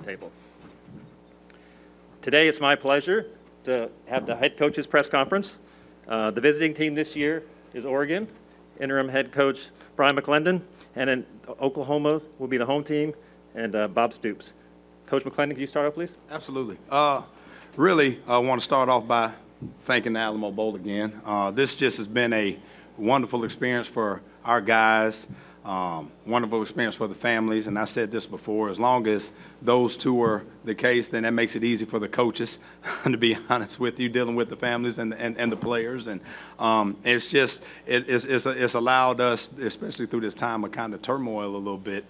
table. Today, it's my pleasure to have the head coach's press conference. The visiting team this year is Oregon, interim head coach Bryan McClendon, and then Oklahoma will be the home team, and Bob Stoops. Coach McClendon, can you start off, please? Absolutely. Really, I want to start off by thanking the Alamo Bowl again. This just has been a wonderful experience for our guys, wonderful experience for the families, and I said this before, as long as those two are the case, then that makes it easy for the coaches, to be honest with you, dealing with the families and the players. And it's just, it's allowed us, especially through this time of kind of turmoil a little bit,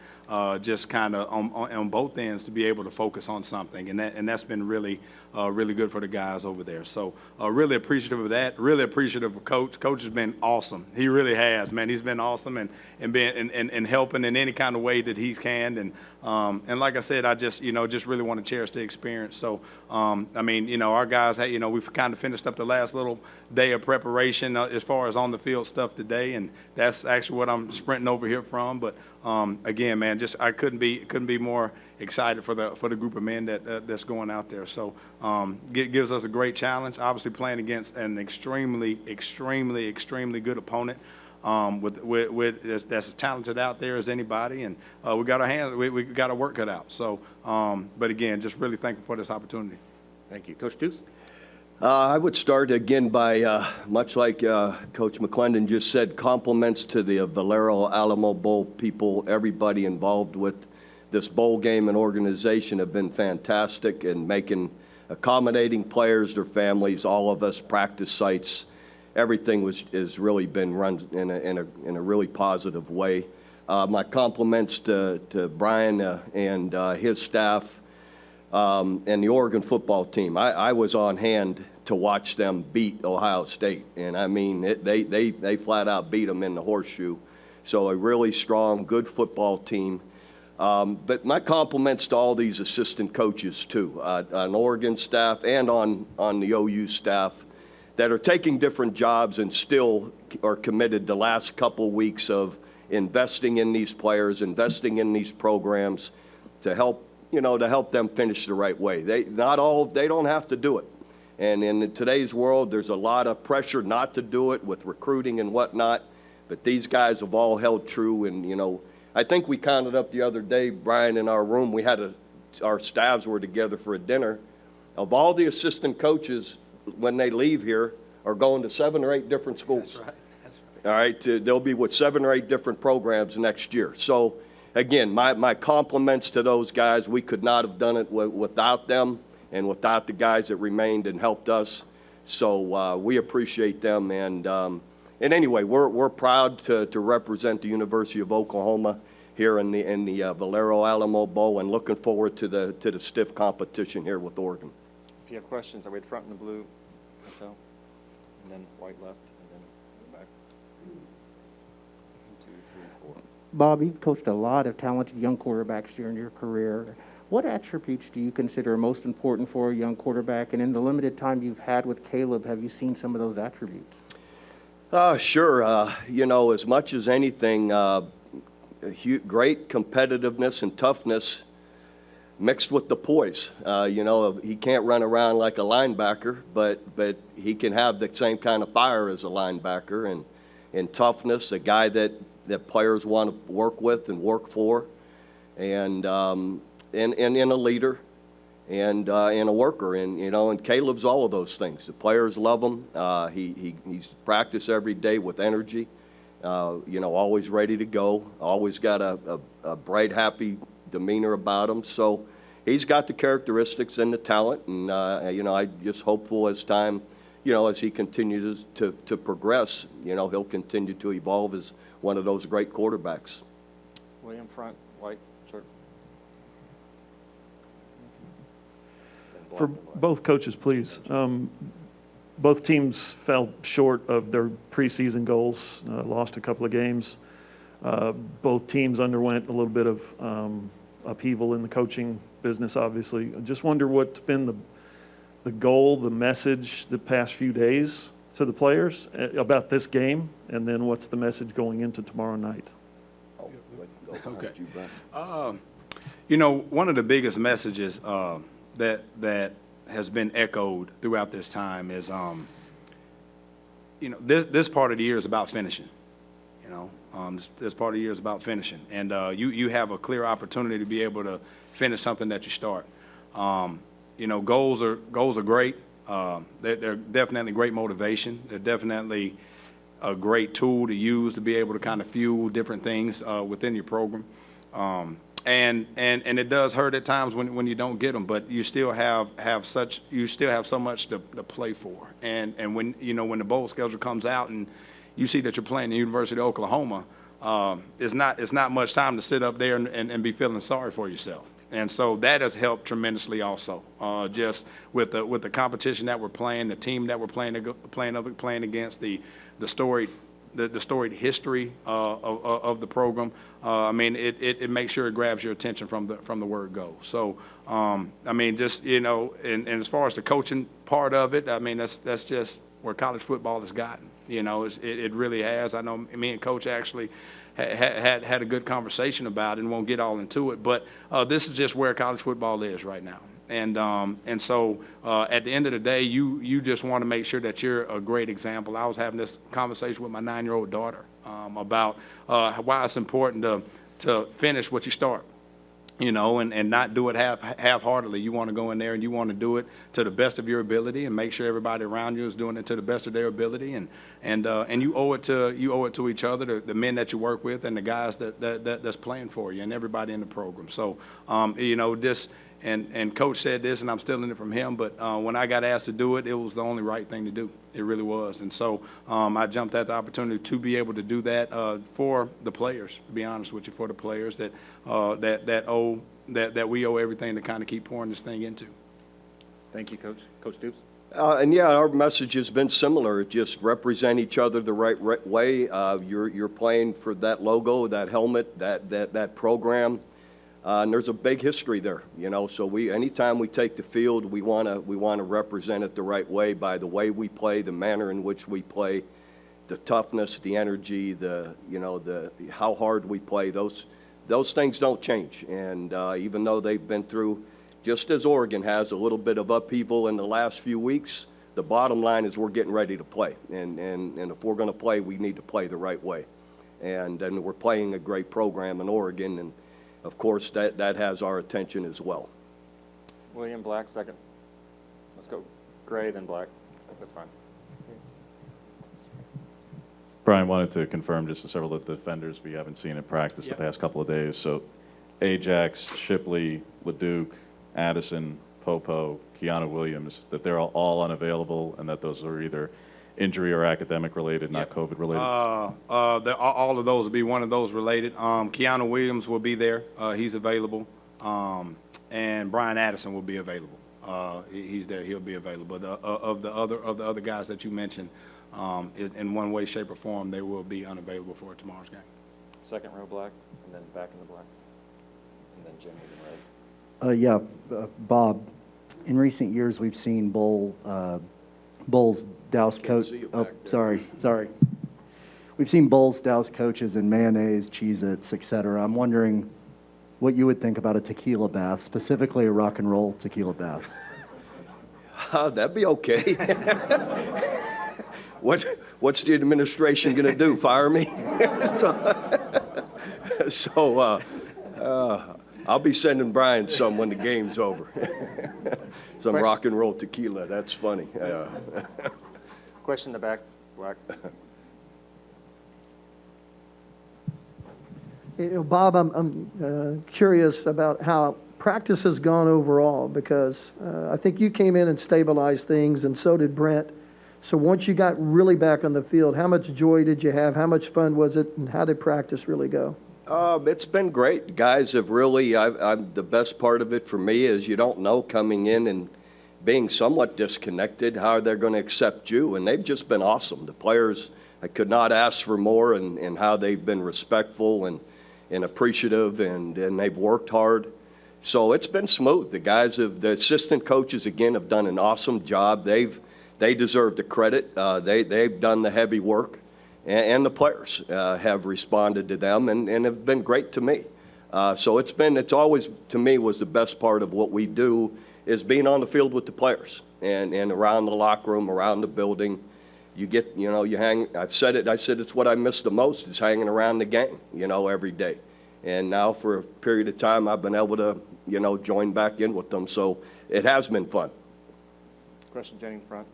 just kind of on both ends to be able to focus on something, and that's been really really good for the guys over there. So really appreciative of that. Really appreciative of Coach. Coach has been awesome. He really has, man. He's been awesome and being and helping in any kind of way that he can. And like I said, I just just really want to cherish the experience. So I mean, our guys, we've kind of finished up the last little day of preparation as far as on the field stuff today, and that's actually what I'm sprinting over here from. But again, man, just I couldn't be more excited for the group of men that's going out there. So gives us a great challenge. Obviously, playing against an extremely good opponent with that's as talented out there as anybody, and we got our hands, we got our work cut out. So, but again, just really thankful for this opportunity. Thank you, Coach Stoops. I would start again by, much like Coach McClendon just said, compliments to the Valero Alamo Bowl people. Everybody involved with this bowl game and organization have been fantastic in accommodating players, their families, all of us, practice sites. Everything has really been run in a really positive way. My compliments to Bryan and his staff. And the Oregon football team. I was on hand to watch them beat Ohio State, and I mean they flat out beat them in the horseshoe. So a really strong, good football team. But my compliments to all these assistant coaches too, on Oregon staff and on the OU staff, that are taking different jobs and still are committed the last couple weeks of investing in these players, investing in these programs to help them finish the right way. They don't have to do it. And in today's world, there's a lot of pressure not to do it with recruiting and whatnot, but these guys have all held true. And, I think we counted up the other day, Bryan, in our room, we had our staffs were together for a dinner. Of all the assistant coaches, when they leave here, are going to 7 or 8 different schools. That's right. All right, they'll be with 7 or 8 different programs next year. So, again, my compliments to those guys. We could not have done it without them and without the guys that remained and helped us. So we appreciate them. And anyway, we're proud to represent the University of Oklahoma here in the Valero Alamo Bowl, and looking forward to the stiff competition here with Oregon. If you have questions, I'll wait front in the blue, and then white left, and then back. 1, 2, 3, 4. Bob, you've coached a lot of talented young quarterbacks during your career. What attributes do you consider most important for a young quarterback? And in the limited time you've had with Caleb, have you seen some of those attributes? Sure. As much as anything, great competitiveness and toughness mixed with the poise. He can't run around like a linebacker, but he can have the same kind of fire as a linebacker, and toughness, a guy that players want to work with and work for, and a leader, and a worker, and Caleb's all of those things. The players love him. He's practiced every day with energy, always ready to go, always got a bright, happy demeanor about him. So he's got the characteristics and the talent, and I just hopeful as time, as he continues to progress, he'll continue to evolve as one of those great quarterbacks. William, front, white shirt. For both coaches, please. Both teams fell short of their preseason goals, lost a couple of games. Both teams underwent a little bit of upheaval in the coaching business, obviously. I just wonder what's been the goal, the message the past few days to the players about this game, and then what's the message going into tomorrow night? Okay. You know, one of the biggest messages that has been echoed throughout this time is, you know, this part of the year is about finishing. You know, this part of the year is about finishing, and you have a clear opportunity to be able to finish something that you start. You know, goals are great. They're definitely great motivation. They're definitely a great tool to use to be able to kind of fuel different things within your program. And it does hurt at times when you don't get them, but you still have so much to play for. And when, you know, when the bowl schedule comes out and you see that you're playing the University of Oklahoma, it's not much time to sit up there and be feeling sorry for yourself. And so that has helped tremendously also, just with the competition that we're playing, the team that we're playing against, the storied history of the program. I mean, it makes sure it grabs your attention from the word go. So, I mean, just, you know, and as far as the coaching part of it, I mean, that's just where college football has gotten. You know, it really has. I know me and Coach actually had a good conversation about it, and won't get all into it, but this is just where college football is right now. And so at the end of the day, you just want to make sure that you're a great example. I was having this conversation with my 9-year-old daughter about why it's important to finish what you start, you know, and not do it half-heartedly. You want to go in there and you want to do it to the best of your ability and make sure everybody around you is doing it to the best of their ability. And you owe it to each other, the men that you work with and the guys that's playing for you and everybody in the program. So, you know, this. And Coach said this, and I'm stealing it from him, but when I got asked to do it, it was the only right thing to do. It really was. And so I jumped at the opportunity to be able to do that for the players, to be honest with you, for the players that we owe everything to kind of keep pouring this thing into. Thank you, Coach. Coach Stoops? And yeah, our message has been similar. Just represent each other the right way. You're playing for that logo, that helmet, that program. And there's a big history there, you know. So anytime we take the field, we want to represent it the right way by the way we play, the manner in which we play, the toughness, the energy, how hard we play. Those things don't change. And even though they've been through, just as Oregon has, a little bit of upheaval in the last few weeks, the bottom line is we're getting ready to play. And if we're going to play, we need to play the right way. And we're playing a great program in Oregon, and of course, that has our attention as well. William, Black, second. Let's go Gray, then Black. That's fine. Brian, wanted to confirm just several of the defenders we haven't seen in practice the past couple of days. So Ajax, Shipley, LeDuc, Addison, Popo, Keanu Williams, that they're all unavailable and that those are either injury or academic related, not COVID related? All of those will be one of those related. Keanu Williams will be there. He's available. And Brian Addison will be available. He's there. He'll be available. Of the other guys that you mentioned, in one way, shape, or form, they will be unavailable for tomorrow's game. Second row Black, and then back in the Black, and then Jim in red. Bob, in recent years, we've seen Bulls douse coach. Oh, sorry. We've seen Bulls douse coaches in mayonnaise, Cheez-Its, etc. I'm wondering what you would think about a tequila bath, specifically a rock and roll tequila bath. That'd be okay. What's the administration going to do? Fire me? So I'll be sending Brian some when the game's over. Some rock and roll tequila. That's funny. Question in the back, Black. You know, Bob, I'm curious about how practice has gone overall, because I think you came in and stabilized things, and so did Brent. So once you got really back on the field, how much joy did you have? How much fun was it? And how did practice really go? It's been great. Guys have really, the best part of it for me is you don't know coming in and being somewhat disconnected how they're going to accept you, and they've just been awesome. The players, I could not ask for more, and how they've been respectful and appreciative, and they've worked hard. So it's been smooth. The assistant coaches, again, have done an awesome job. They deserve the credit. They've done the heavy work. And the players have responded to them and have been great to me. So it's always, to me, was the best part of what we do is being on the field with the players and around the locker room, around the building. You get, you hang, I said it's what I miss the most is hanging around the game, every day. And now for a period of time, I've been able to, join back in with them. So it has been fun. Question, Jenny, front.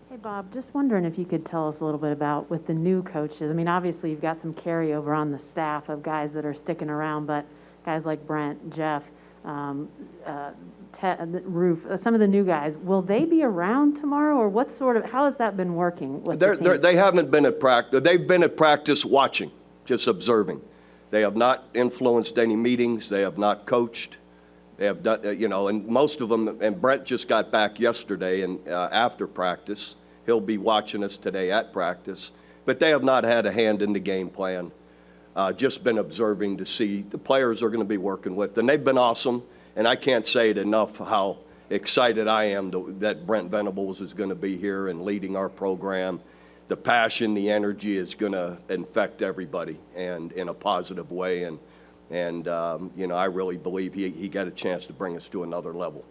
Hey, Bob, just wondering if you could tell us a little bit about with the new coaches. I mean, obviously, you've got some carryover on the staff of guys that are sticking around, but guys like Brent, Jeff, Roof, some of the new guys, will they be around tomorrow, or how has that been working with the team? They haven't been at practice. They've been at practice watching, just observing. They have not influenced any meetings. They have not coached. They have done, and most of them, and Brent just got back yesterday and after practice. He'll be watching us today at practice. But they have not had a hand in the game plan, just been observing to see the players are going to be working with. And they've been awesome, and I can't say it enough how excited I am that Brent Venables is going to be here and leading our program. The passion, the energy is going to infect everybody and in a positive way. And I really believe he got a chance to bring us to another level.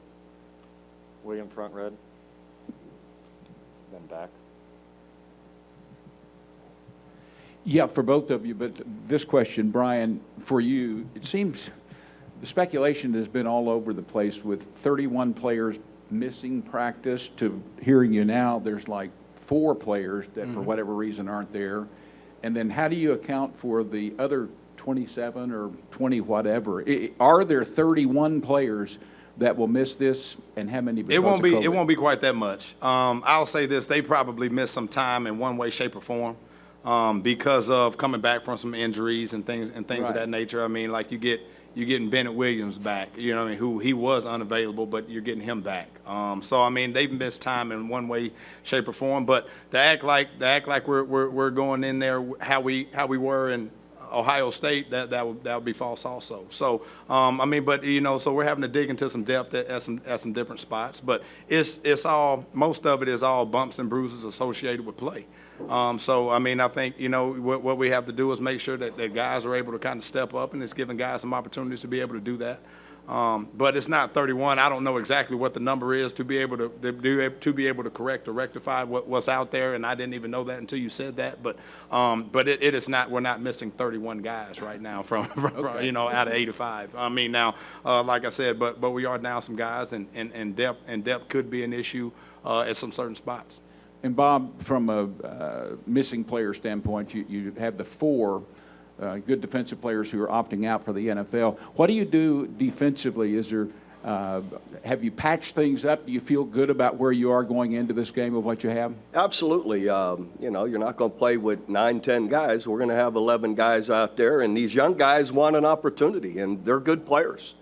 William, front red. Then back. Yeah, for both of you, but this question, Bryan, for you, it seems the speculation has been all over the place with 31 players missing practice to hearing you now, there's like 4 players that for whatever reason aren't there. And then how do you account for the other 27 or 20 whatever? Are there 31 players that will miss this, and how many because of COVID? It won't be quite that much. I'll say this, they probably missed some time in one way, shape, or form because of coming back from some injuries and things of that nature. I mean, like you're getting Bennett Williams back, who he was unavailable, but you're getting him back. So I mean, they've missed time in one way, shape, or form. But to act like we're going in there how we were in Ohio State, that would be false also. So I mean, but so we're having to dig into some depth at some different spots. But it's all, most of it is all bumps and bruises associated with play. So I mean, I think what we have to do is make sure that guys are able to kind of step up, and it's giving guys some opportunities to be able to do that. But it's not 31. I don't know exactly what the number is to be able to correct or rectify what's out there, and I didn't even know that until you said that. But it is not. We're not missing 31 guys right now from out of 85. I mean now, like I said, but we are down some guys, and depth could be an issue at some certain spots. And Bob, from a missing player standpoint, you have the 4 good defensive players who are opting out for the NFL. What do you do defensively? Have you patched things up? Do you feel good about where you are going into this game of what you have? Absolutely. You're not going to play with 9, 10 guys. We're going to have 11 guys out there, and these young guys want an opportunity, and they're good players.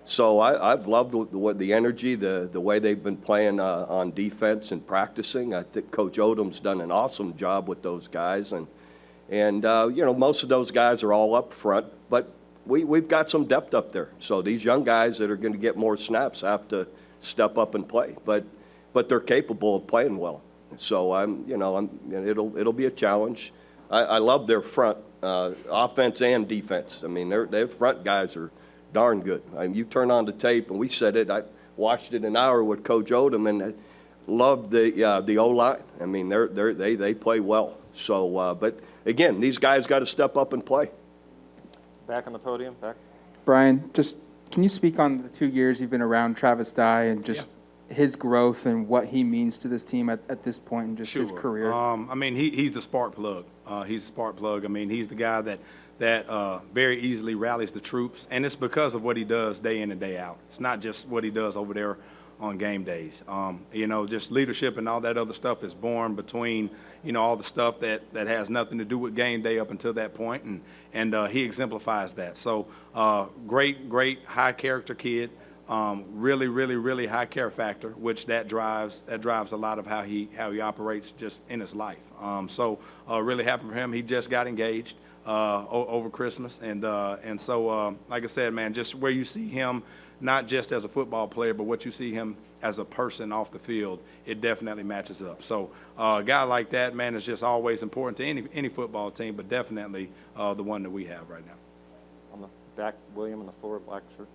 So I've loved the energy, the way they've been playing on defense and practicing. I think Coach Odom's done an awesome job with those guys, and most of those guys are all up front, but we've got some depth up there. So these young guys that are going to get more snaps have to step up and play, but they're capable of playing well. So it'll be a challenge. I love their front, offense and defense. I mean, their front guys are darn good. I mean, you turn on the tape, and we said it. I watched it an hour with Coach Odom, and I loved the O-line. I mean, they play well. So, but again, these guys got to step up and play. Back on the podium, back. Bryan, just can you speak on the 2 years you've been around Travis Dye and just his growth and what he means to this team at this point in just his career? I mean, he's the spark plug. He's the spark plug. I mean, he's the guy that very easily rallies the troops, and it's because of what he does day in and day out. It's not just what he does over there on game days. Just leadership and all that other stuff is born between, all the stuff that has nothing to do with game day up until that point, and he exemplifies that. So great high character kid, really high care factor, which that drives a lot of how he operates just in his life. So really happy for him. He just got engaged over Christmas, and so like I said, man, just where you see him not just as a football player, but what you see him as a person off the field, it definitely matches up. So a guy like that, man, is just always important to any football team, but definitely the one that we have right now. On the back, William on the floor, black shirt.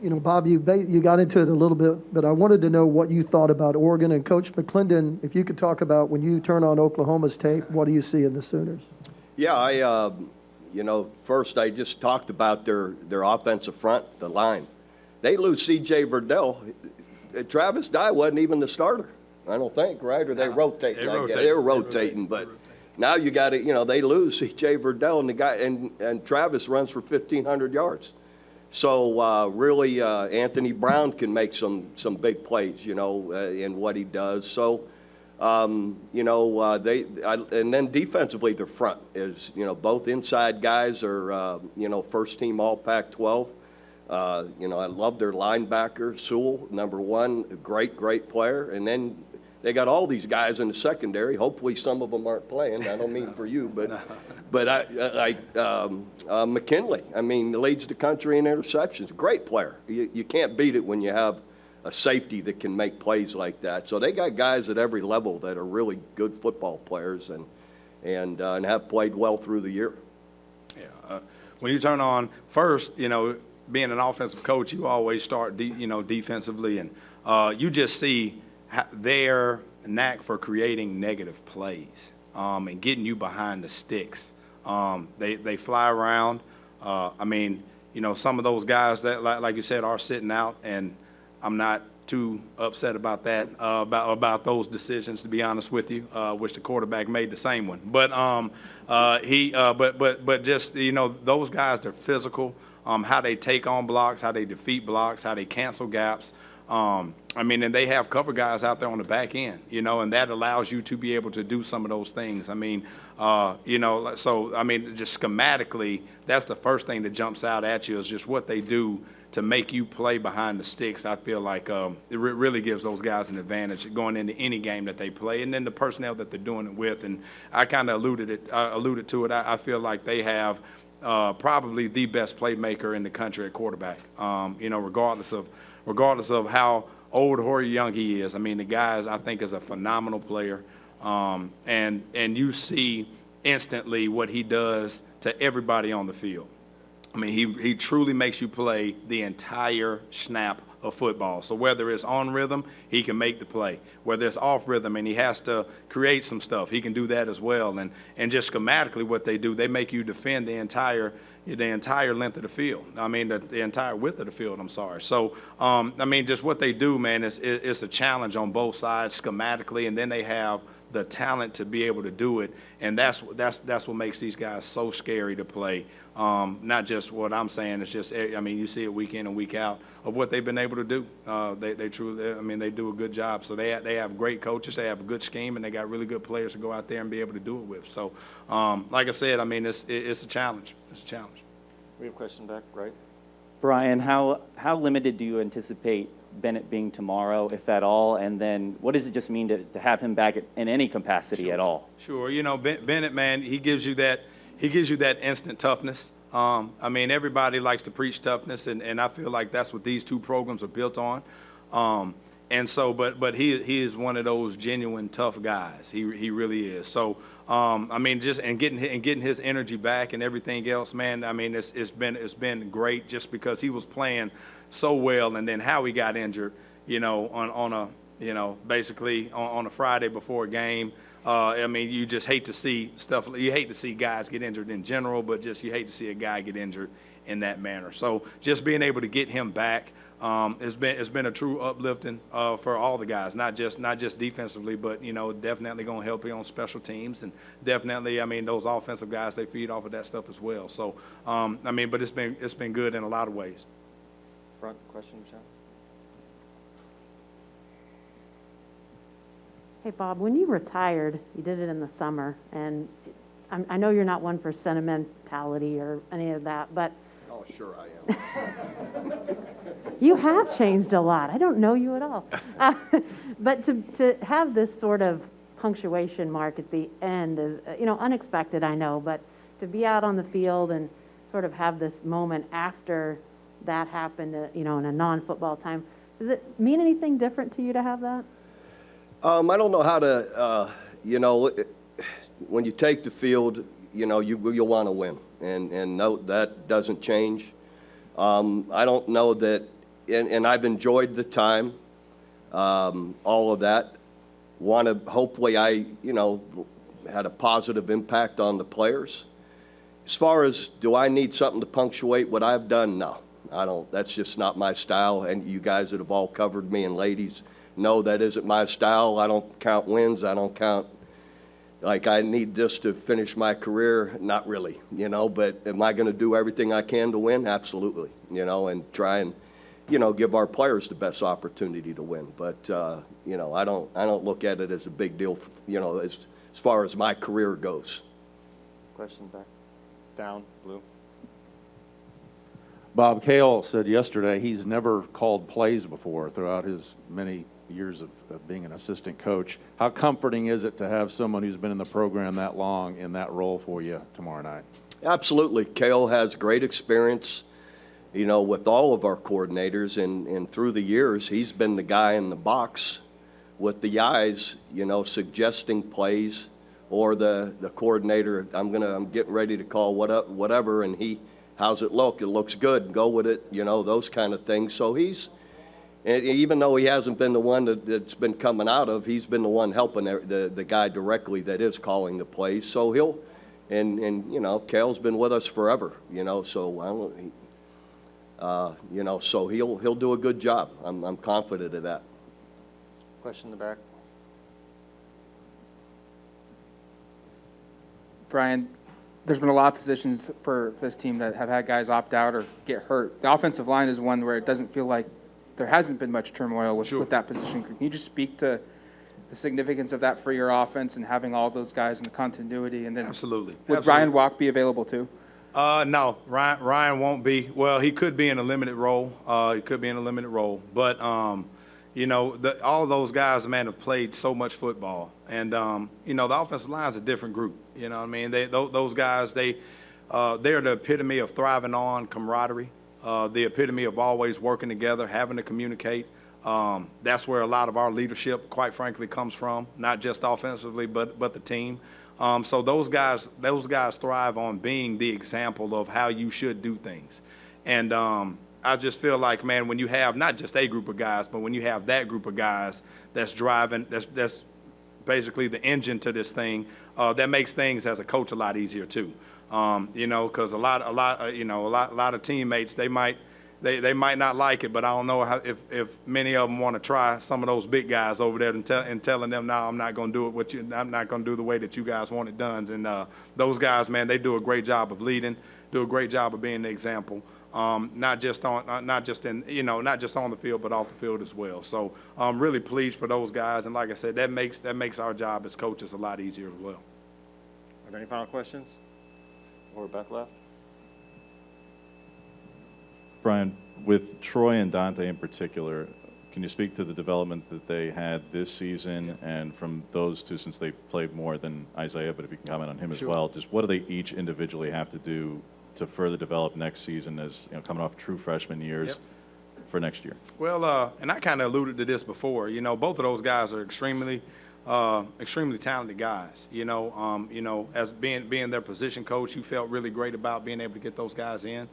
You know, Bob, you got into it a little bit, but I wanted to know what you thought about Oregon. And Coach McClendon, if you could talk about when you turn on Oklahoma's tape, what do you see in the Sooners? Yeah, you know, first I just talked about their offensive front, the line. They lose C.J. Verdell. Travis Dye wasn't even the starter, I don't think, right? Or they rotate? They were rotating, but now you got to, you know, they lose C.J. Verdell, and the guy and Travis runs for 1,500 yards. So really, Anthony Brown can make some big plays, you know, in what he does. So. You know, and then defensively, their front is, you know, both inside guys are, you know, first team all Pac-12. You know, I love their linebacker, Sewell, number one, a great player. And then they got all these guys in the secondary. Hopefully some of them aren't playing. I don't mean for you, but McKinley, I mean, leads the country in interceptions. Great player. You can't beat it when you have a safety that can make plays like that. So they got guys at every level that are really good football players and have played well through the year. Yeah. When you turn on first, you know, being an offensive coach, you always start, defensively, and you just see their knack for creating negative plays and getting you behind the sticks. They fly around. I mean, you know, some of those guys that, like you said, are sitting out, and I'm not too upset about that, about those decisions, to be honest with you. Wish the quarterback made the same one, but but just, you know, those guys, they're physical. How they take on blocks, how they defeat blocks, how they cancel gaps. I mean, and they have cover guys out there on the back end, you know, and that allows you to be able to do some of those things. I mean, you know, so I mean, just schematically, that's the first thing that jumps out at you is just what they do to make you play behind the sticks. I feel like it really gives those guys an advantage going into any game that they play, and then the personnel that they're doing it with. And I kind of alluded to it. I feel like they have probably the best playmaker in the country at quarterback. You know, regardless of how old or young he is. I mean, the guy I think is a phenomenal player, and you see instantly what he does to everybody on the field. I mean, he truly makes you play the entire snap of football. So whether it's on rhythm, he can make the play. Whether it's off rhythm and he has to create some stuff, he can do that as well. And just schematically what they do, they make you defend the entire length of the field. I mean, the entire width of the field, I'm sorry. So, I mean, just what they do, man, it's a challenge on both sides schematically, and then they have the talent to be able to do it. And that's what makes these guys so scary to play. Not just what I'm saying, it's just, I mean, you see it week in and week out of what they've been able to do. They truly, I mean, they do a good job. So they have great coaches, they have a good scheme, and they got really good players to go out there and be able to do it with. So, like I said, I mean, it's a challenge. It's a challenge. We have a question back, right? Brian, how limited do you anticipate Bennett being tomorrow, if at all? And then what does it just mean to have him back in any capacity at all? Sure. You know, Bennett, man, he gives you that instant toughness. I mean, everybody likes to preach toughness, and I feel like that's what these two programs are built on. And so, but he is one of those genuine tough guys. He really is. So, I mean, just getting his energy back and everything else, man. I mean, it's been great just because he was playing so well, and then how he got injured, you know, on a, you know, basically on a Friday before a game. I mean, you just hate to see stuff. You hate to see guys get injured in general, but just you hate to see a guy get injured in that manner. So just being able to get him back has been a true uplifting for all the guys, not just defensively, but you know, definitely going to help you on special teams, and definitely, I mean, those offensive guys, they feed off of that stuff as well. So I mean, but it's been good in a lot of ways. Front question, Michelle. Hey, Bob, when you retired, you did it in the summer, and I know you're not one for sentimentality or any of that, but Oh, sure I am. you have changed a lot. I don't know you at all. But to have this sort of punctuation mark at the end is, you know, unexpected, I know, but to be out on the field and sort of have this moment after that happened, you know, in a non-football time. Does it mean anything different to you to have that? I don't know how to, you know, when you take the field, you know, you'll want to win, and no, that doesn't change. I don't know that, and I've enjoyed the time, all of that. Hopefully you know, had a positive impact on the players. As far as, do I need something to punctuate what I've done? No, I don't. That's just not my style, and you guys that have all covered me, and ladies, know that isn't my style. I don't count wins. I don't count, like, I need this to finish my career. Not really, you know, but am I going to do everything I can to win? Absolutely, you know, and try and, you know, give our players the best opportunity to win. But, you know, I don't look at it as a big deal, you know, as far as my career goes. Question back, down, blue. Bob, Cale said yesterday he's never called plays before throughout his many years of being an assistant coach. How comforting is it to have someone who's been in the program that long in that role for you tomorrow night? Absolutely. Cale has great experience, you know, with all of our coordinators, and through the years, he's been the guy in the box with the eyes, you know, suggesting plays, or the coordinator, I'm getting ready to call whatever, and how's it look? It looks good. Go with it, you know, those kind of things. So and even though he hasn't been the one that's been coming out of, he's been the one helping the guy directly that is calling the plays. So and you know, Cale's been with us forever, you know, so you know, so he'll do a good job. I'm confident of that. Question in the back. Bryan, there's been a lot of positions for this team that have had guys opt out or get hurt. The offensive line is one where it doesn't feel like there hasn't been much turmoil with that position. Can you just speak to the significance of that for your offense and having all those guys and the continuity? And then Absolutely. Would Ryan Walk be available too? No, Ryan won't be. Well, he could be in a limited role. But you know, all of those guys, man, have played so much football, and you know, the offensive line is a different group. You know what I mean? Those guys, they're the epitome of thriving on camaraderie, the epitome of always working together, having to communicate. That's where a lot of our leadership, quite frankly, comes from, not just offensively, but the team. So those guys thrive on being the example of how you should do things. And I just feel like, man, when you have not just a group of guys, but when you have that group of guys that's driving, that's basically the engine to this thing, that makes things as a coach a lot easier too. You know, because a lot of teammates, they might not like it, but I don't know if many of them want to try some of those big guys over there and telling them, no, I'm not going to do it I'm not going to do the way that you guys want it done. And those guys, man, they do a great job of leading, do a great job of being the example. Not just on the field, but off the field as well. So I'm really pleased for those guys, and like I said, that makes our job as coaches a lot easier as well. Are there any final questions? Or back left? Bryan, with Troy and Dante in particular, can you speak to the development that they had this season, and from those two, since they played more than Isaiah, but if you can comment on him as well, just what do they each individually have to do to further develop next season, as you know, coming off true freshman years for next year? Well, and I kind of alluded to this before. You know, both of those guys are extremely talented guys. You know, as being their position coach, you felt really great about being able to get those guys in.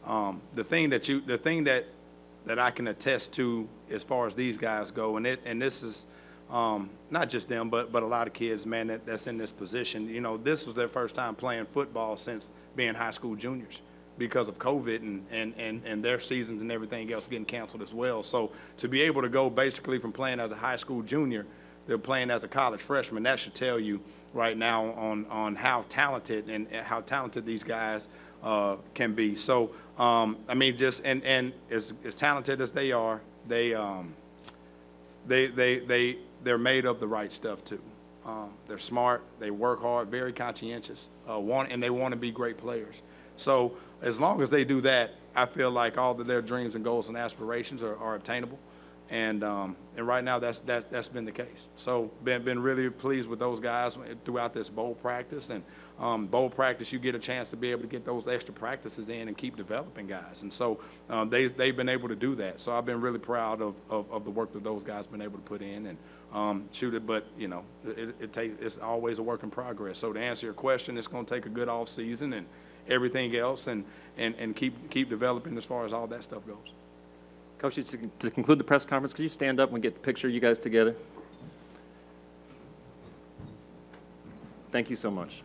The thing that I can attest to as far as these guys go, and this is not just them, but a lot of kids, man, that's in this position. You know, this was their first time playing football since being high school juniors because of COVID and their seasons and everything else getting canceled as well. So to be able to go basically from playing as a high school junior, they're playing as a college freshman, that should tell you right now on how talented these guys can be. So, I mean, just and as talented as they are, they're made of the right stuff too. They're smart, they work hard, very conscientious, and they want to be great players. So as long as they do that, I feel like all of their dreams and goals and aspirations are obtainable. And right now, that's been the case. So been really pleased with those guys throughout this bowl practice. And bowl practice, you get a chance to be able to get those extra practices in and keep developing guys. And so they've been able to do that. So I've been really proud of the work that those guys been able to put in and shoot it. But, you know, it's always a work in progress. So to answer your question, it's going to take a good off season and everything else and keep developing as far as all that stuff goes. Coaches, to conclude the press conference, could you stand up and get the picture of you guys together? Thank you so much.